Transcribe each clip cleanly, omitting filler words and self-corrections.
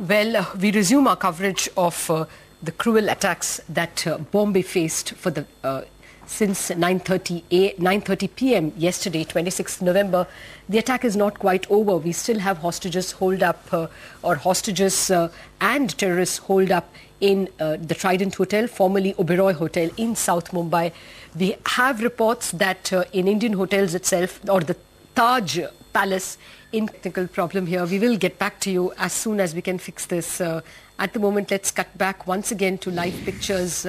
Well, we resume our coverage of the cruel attacks that Bombay faced for the since 9:30 p.m. yesterday, 26th November. The attack is not quite over. We still have hostages holed up, hostages and terrorists holed up in the Trident Hotel, formerly Oberoi Hotel in South Mumbai. We have reports that in Indian hotels itself, or the Taj Palace, in technical problem here. We will get back to you as soon as we can fix this. At the moment, let's cut back once again to live pictures.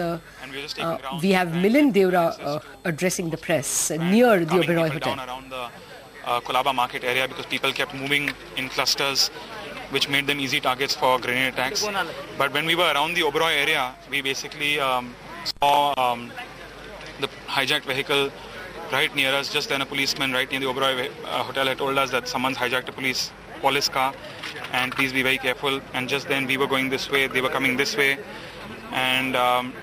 We have MILIND DEORA addressing the press near the Oberoi Hotel. Around the Colaba market area because people kept moving in clusters, which made them easy targets for grenade attacks. But when we were around the Oberoi area, we basically saw the hijacked vehicle right near us. Just then a policeman right near the Oberoi hotel had told us that someone's hijacked a police car and please be very careful. And just then we were going this way, they were coming this way. And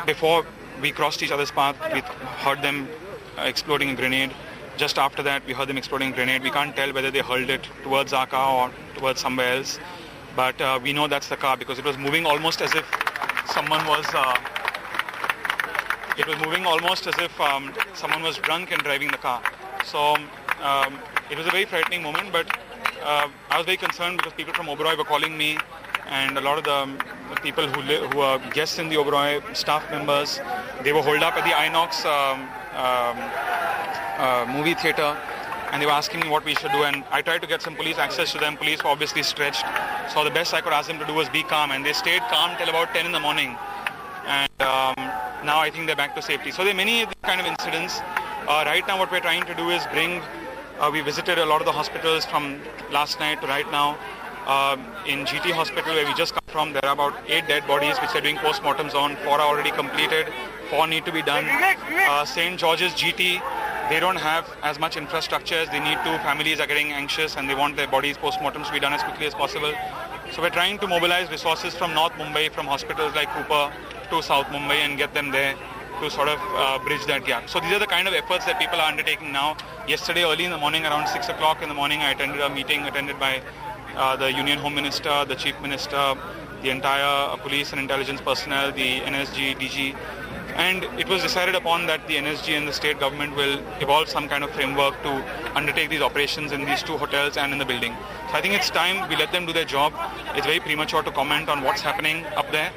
before we crossed each other's path, we heard them exploding a grenade. Just after that, we heard them exploding a grenade. We can't tell whether they hurled it towards our car or towards somewhere else. But we know that's the car because it was moving almost as if someone was... It was moving almost as if someone was drunk and driving the car. So it was a very frightening moment, but I was very concerned because people from Oberoi were calling me, and a lot of the people who are guests in the Oberoi, staff members, they were holed up at the Inox movie theatre, and they were asking me what we should do, and I tried to get some police access to them. Police were obviously stretched, so the best I could ask them to do was be calm, and they stayed calm till about 10 in the morning. And now I think they're back to safety. So there are many kind of incidents. Right now what we're trying to do is we visited a lot of the hospitals from last night to right now. In GT hospital where we just come from, there are about 8 dead bodies which they're doing post-mortems on. 4 are already completed, 4 need to be done. St. George's GT, they don't have as much infrastructure as they need to. Families are getting anxious and they want their bodies post-mortems to be done as quickly as possible. So we're trying to mobilize resources from North Mumbai, from hospitals like Cooper to South Mumbai and get them there to sort of bridge that gap. So these are the kind of efforts that people are undertaking now. Yesterday early in the morning, around 6 o'clock in the morning, I attended a meeting attended by the Union Home Minister, the Chief Minister, the entire police and intelligence personnel, the NSG, DG. And it was decided upon that the NSG and the state government will evolve some kind of framework to undertake these operations in these 2 hotels and in the building. So I think it's time we let them do their job. It's very premature to comment on what's happening up there.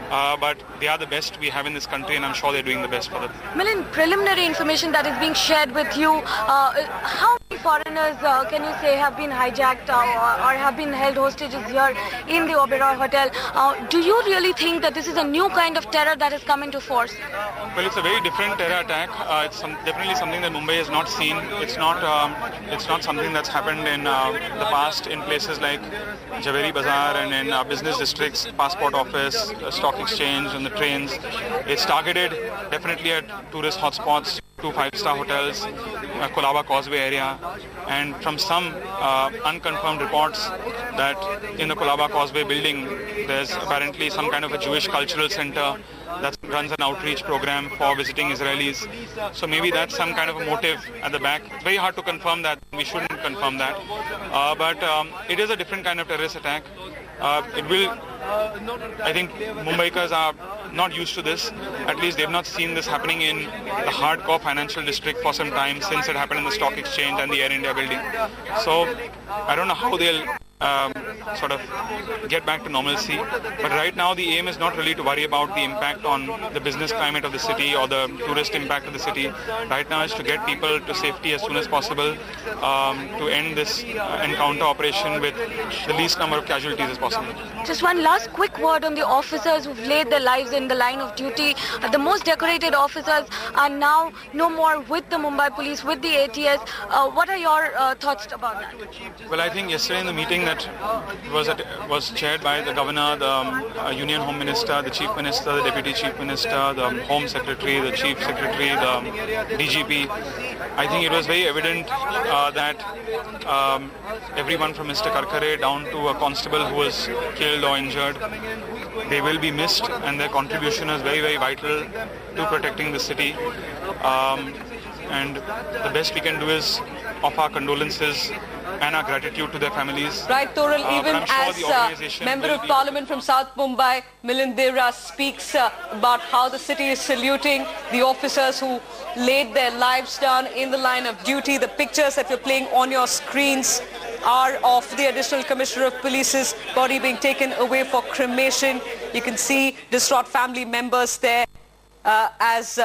But they are the best we have in this country, and I'm sure they're doing the best for them. Milind, preliminary information that is being shared with you, how many foreigners can you say have been hijacked or have been held hostages here in the Oberoi Hotel? Do you really think that this is a new kind of terror that has come into force? Well, it's a very different terror attack. It's definitely something that Mumbai has not seen. It's not something that's happened in the past in places like Javeri Bazaar and in business districts, passport office, stock exchange and the trains. It's targeted definitely at tourist hotspots, 2 5-star hotels, Colaba Causeway area, and from some unconfirmed reports that in the Colaba Causeway building there's apparently some kind of a Jewish cultural center that runs an outreach program for visiting Israelis. So maybe that's some kind of a motive at the back. It's very hard to confirm that. We shouldn't confirm that. But it is a different kind of terrorist attack. I think Mumbaikars are not used to this. At least they've not seen this happening in the hardcore financial district for some time since it happened in the stock exchange and the Air India building. So I don't know how they'll sort of get back to normalcy. But right now the aim is not really to worry about the impact on the business climate of the city or the tourist impact of the city. Right now is to get people to safety as soon as possible, to end this encounter operation with the least number of casualties as possible. Just one last quick word on the officers who've laid their lives in the line of duty. The most decorated officers are now no more with the Mumbai police, with the ATS. What are your thoughts about that? Well, I think yesterday in the meeting that was chaired by the governor, the Union Home Minister, the Chief Minister, the Deputy Chief Minister, the Home Secretary, the Chief Secretary, the DGP. I think it was very evident that everyone from Mr. Karkare down to a constable who was killed or injured, they will be missed, and their contribution is very, very vital to protecting the city. And the best we can do is offer our condolences and our gratitude to their families. Right, Toral, even as Member of Parliament from South Mumbai, MILIND DEORA speaks about how the city is saluting the officers who laid their lives down in the line of duty. The pictures that we're playing on your screens are of the Additional Commissioner of Police's body being taken away for cremation. You can see distraught family members there as